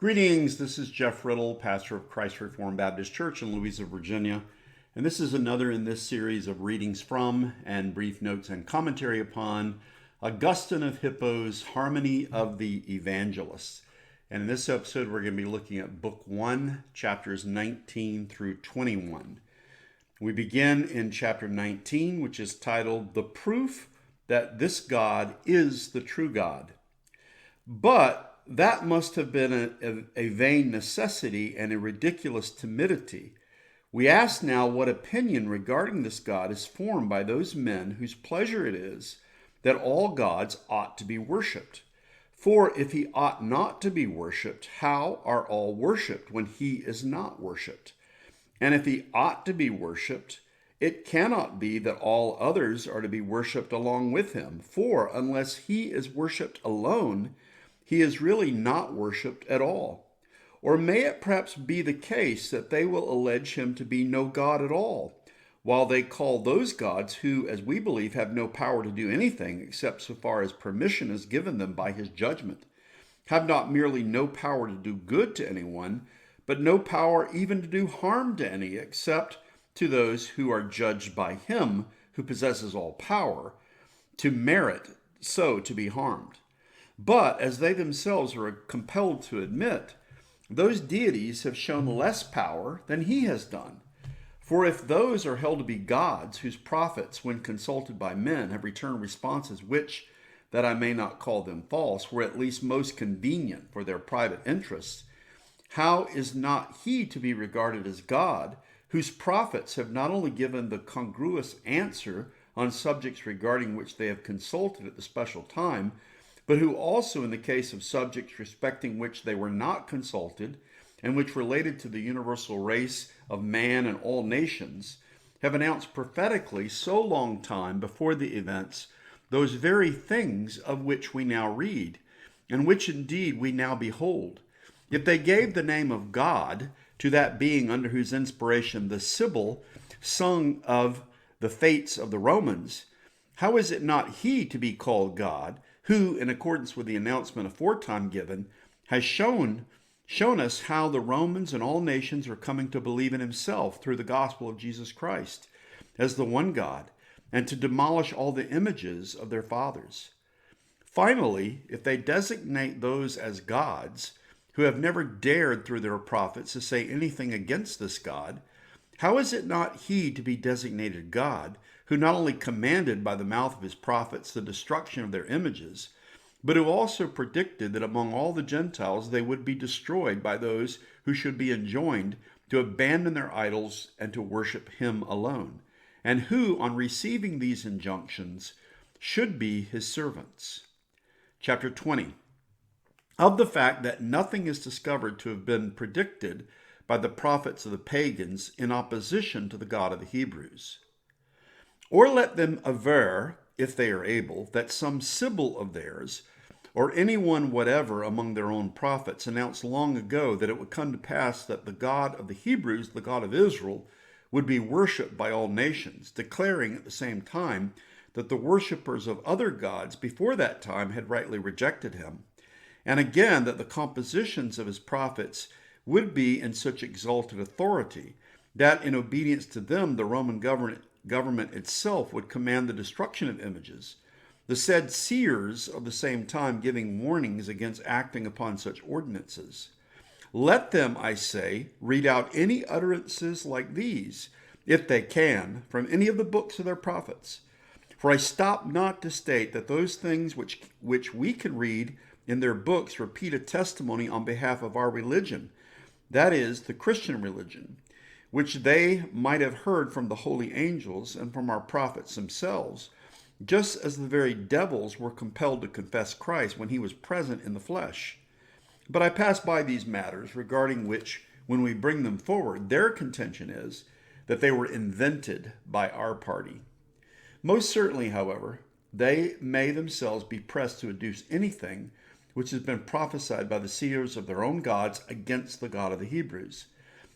Greetings, this is Jeff Riddle, pastor of Christ Reformed Baptist Church in Louisa, Virginia, and this is another in this series of readings from and brief notes and commentary upon Augustine of Hippo's Harmony of the Evangelists. And in this episode, we're going to be looking at Book 1, chapters 19 through 21. We begin in chapter 19, which is titled, The Proof That This God is the True God. But that must have been a vain necessity and a ridiculous timidity. We ask now what opinion regarding this God is formed by those men whose pleasure it is that all gods ought to be worshipped. For if he ought not to be worshipped, how are all worshipped when he is not worshipped? And if he ought to be worshipped, it cannot be that all others are to be worshipped along with him. For unless he is worshipped alone, he is really not worshipped at all. Or may it perhaps be the case that they will allege him to be no God at all, while they call those gods who, as we believe, have no power to do anything except so far as permission is given them by his judgment, have not merely no power to do good to anyone, but no power even to do harm to any, except to those who are judged by him who possesses all power, to merit so to be harmed. But, as they themselves are compelled to admit, those deities have shown less power than he has done. For if those are held to be gods whose prophets, when consulted by men, have returned responses which, that I may not call them false, were at least most convenient for their private interests, how is not he to be regarded as God, whose prophets have not only given the congruous answer on subjects regarding which they have consulted at the special time, but who also, in the case of subjects respecting which they were not consulted, and which related to the universal race of man and all nations, have announced prophetically so long time before the events those very things of which we now read, and which indeed we now behold. If they gave the name of God to that being under whose inspiration the Sibyl sung of the fates of the Romans, how is it not he to be called God, who, in accordance with the announcement aforetime given, has shown us how the Romans and all nations are coming to believe in himself through the gospel of Jesus Christ as the one God, and to demolish all the images of their fathers? Finally, if they designate those as gods who have never dared through their prophets to say anything against this God, how is it not he to be designated God, who not only commanded by the mouth of his prophets the destruction of their images, but who also predicted that among all the Gentiles they would be destroyed by those who should be enjoined to abandon their idols and to worship him alone, and who, on receiving these injunctions, should be his servants? Chapter 20. Of the fact that nothing is discovered to have been predicted by the prophets of the pagans in opposition to the God of the Hebrews. Or let them aver, if they are able, that some Sibyl of theirs, or anyone whatever among their own prophets, announced long ago that it would come to pass that the God of the Hebrews, the God of Israel, would be worshipped by all nations, declaring at the same time that the worshippers of other gods before that time had rightly rejected him, and again that the compositions of his prophets would be in such exalted authority that in obedience to them the Roman government itself would command the destruction of images, the said seers of the same time giving warnings against acting upon such ordinances. Let them, I say, read out any utterances like these, if they can, from any of the books of their prophets. For I stop not to state that those things which we can read in their books repeat a testimony on behalf of our religion, that is, the Christian religion, which they might have heard from the holy angels and from our prophets themselves, just as the very devils were compelled to confess Christ when he was present in the flesh. But I pass by these matters, regarding which, when we bring them forward, their contention is that they were invented by our party. Most certainly, however, they may themselves be pressed to adduce anything which has been prophesied by the seers of their own gods against the God of the Hebrews.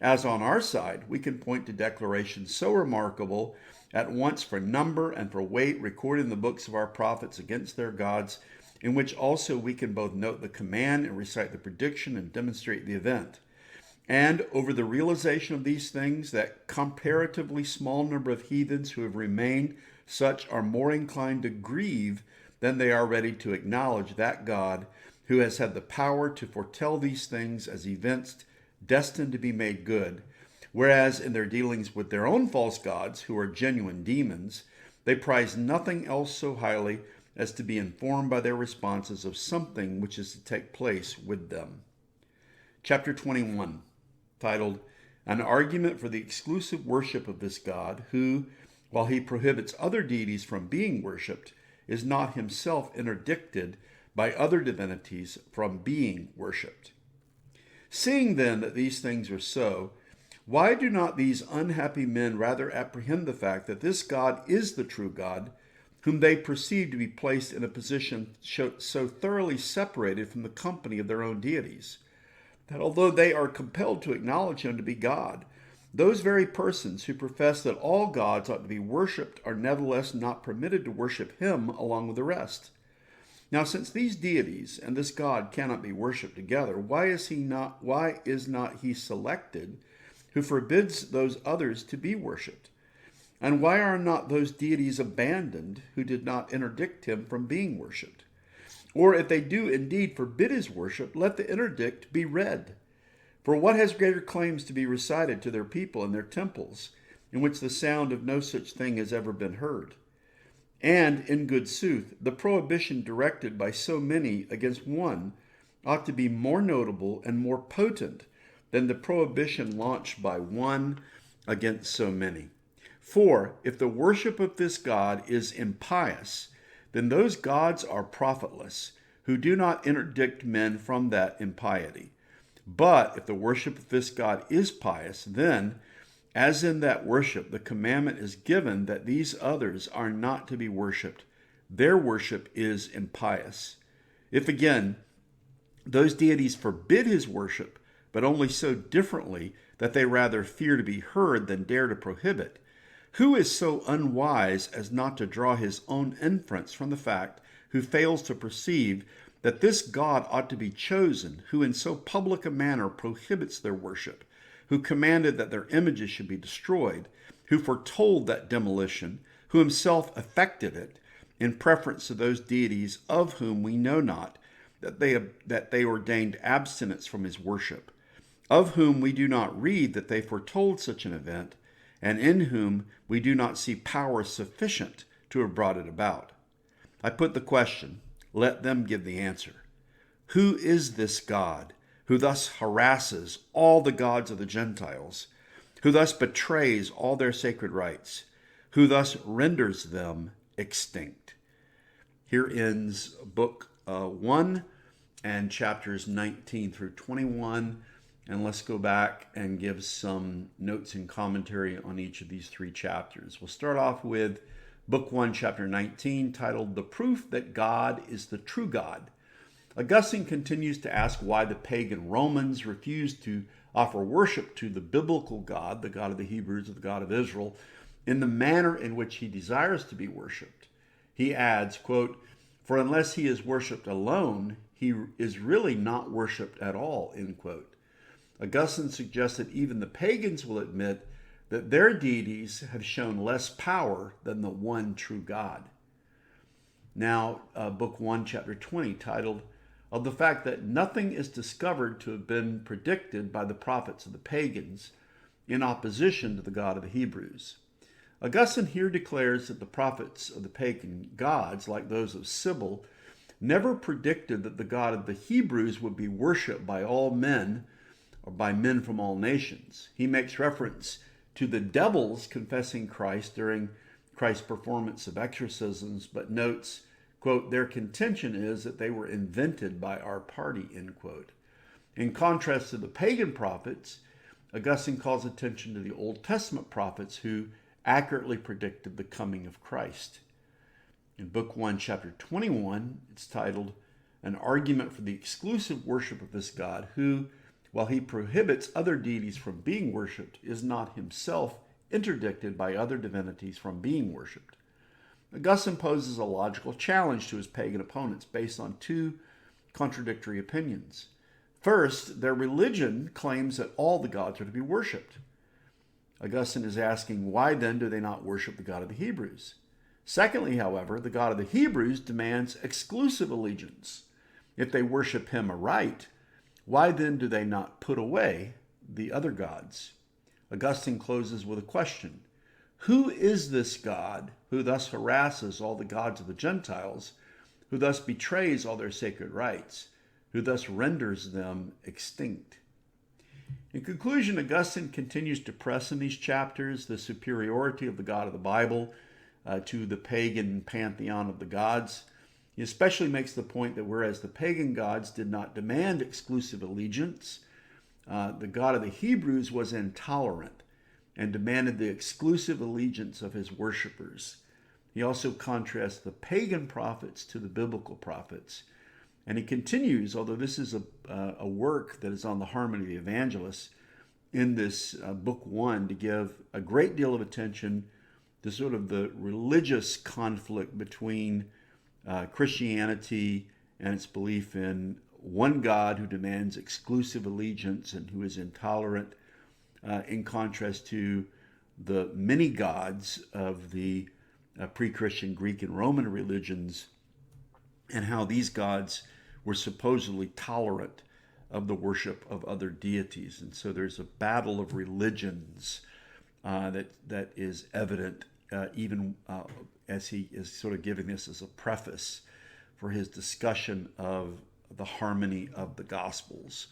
As on our side, we can point to declarations so remarkable at once for number and for weight recorded in the books of our prophets against their gods, in which also we can both note the command and recite the prediction and demonstrate the event. And over the realization of these things, that comparatively small number of heathens who have remained, such are more inclined to grieve than they are ready to acknowledge that God, who has had the power to foretell these things as events destined to be made good, whereas in their dealings with their own false gods, who are genuine demons, they prize nothing else so highly as to be informed by their responses of something which is to take place with them. Chapter 21, titled, An Argument for the Exclusive Worship of this God, who, while he prohibits other deities from being worshipped, is not himself interdicted by other divinities from being worshipped. Seeing then that these things are so, why do not these unhappy men rather apprehend the fact that this God is the true God, whom they perceive to be placed in a position so thoroughly separated from the company of their own deities, that although they are compelled to acknowledge him to be God, those very persons who profess that all gods ought to be worshipped are nevertheless not permitted to worship him along with the rest? Now, since these deities and this God cannot be worshipped together, why is not he selected who forbids those others to be worshipped? And why are not those deities abandoned who did not interdict him from being worshipped? Or if they do indeed forbid his worship, let the interdict be read. For what has greater claims to be recited to their people in their temples, in which the sound of no such thing has ever been heard? And, in good sooth, the prohibition directed by so many against one ought to be more notable and more potent than the prohibition launched by one against so many. For, if the worship of this God is impious, then those gods are profitless, who do not interdict men from that impiety. But if the worship of this God is pious, then, as in that worship the commandment is given that these others are not to be worshipped, their worship is impious. If again, those deities forbid his worship, but only so differently that they rather fear to be heard than dare to prohibit, who is so unwise as not to draw his own inference from the fact, who fails to perceive that this God ought to be chosen, who in so public a manner prohibits their worship, who commanded that their images should be destroyed, who foretold that demolition, who himself effected it, in preference to those deities of whom we know not that they ordained abstinence from his worship, of whom we do not read that they foretold such an event, and in whom we do not see power sufficient to have brought it about. I put the question, let them give the answer. Who is this God who thus harasses all the gods of the Gentiles, who thus betrays all their sacred rites, who thus renders them extinct? Here ends book 1 and chapters 19 through 21. And let's go back and give some notes and commentary on each of these three chapters. We'll start off with Book 1, Chapter 19, titled The Proof That God is the True God. Augustine continues to ask why the pagan Romans refused to offer worship to the biblical God, the God of the Hebrews, or the God of Israel, in the manner in which he desires to be worshipped. He adds, quote, "For unless he is worshipped alone, he is really not worshipped at all," end quote. Augustine suggests that even the pagans will admit that their deities have shown less power than the one true God. Now, Book 1, Chapter 20, titled, Of the Fact That Nothing is Discovered to have been Predicted by the Prophets of the Pagans in Opposition to the God of the Hebrews. Augustine here declares that the prophets of the pagan gods, like those of Cybele, never predicted that the God of the Hebrews would be worshipped by all men, or by men from all nations. He makes reference to the devils confessing Christ during Christ's performance of exorcisms, but notes, quote, their contention is that they were invented by our party, end quote. In contrast to the pagan prophets, Augustine calls attention to the Old Testament prophets who accurately predicted the coming of Christ. In Book 1, Chapter 21, it's titled, An Argument for the Exclusive Worship of this God, who, while he prohibits other deities from being worshipped, is not himself interdicted by other divinities from being worshipped. Augustine poses a logical challenge to his pagan opponents based on two contradictory opinions. First, their religion claims that all the gods are to be worshipped. Augustine is asking, why then do they not worship the God of the Hebrews? Secondly, however, the God of the Hebrews demands exclusive allegiance. If they worship him aright, why then do they not put away the other gods? Augustine closes with a question. Who is this God who thus harasses all the gods of the Gentiles, who thus betrays all their sacred rites, who thus renders them extinct? In conclusion, Augustine continues to press in these chapters the superiority of the God of the Bible to the pagan pantheon of the gods. He especially makes the point that whereas the pagan gods did not demand exclusive allegiance, the God of the Hebrews was intolerant and demanded the exclusive allegiance of his worshipers. He also contrasts the pagan prophets to the biblical prophets. And he continues, although this is a work that is on the harmony of the evangelists, in this book 1, to give a great deal of attention to sort of the religious conflict between Christianity and its belief in one God who demands exclusive allegiance and who is intolerant, in contrast to the many gods of the pre-Christian Greek and Roman religions, and how these gods were supposedly tolerant of the worship of other deities. And so there's a battle of religions that is evident even as he is sort of giving this as a preface for his discussion of the harmony of the Gospels.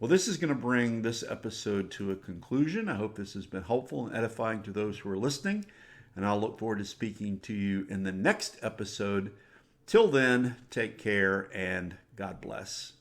Well, this is going to bring this episode to a conclusion. I hope this has been helpful and edifying to those who are listening, and I'll look forward to speaking to you in the next episode. Till then, take care and God bless.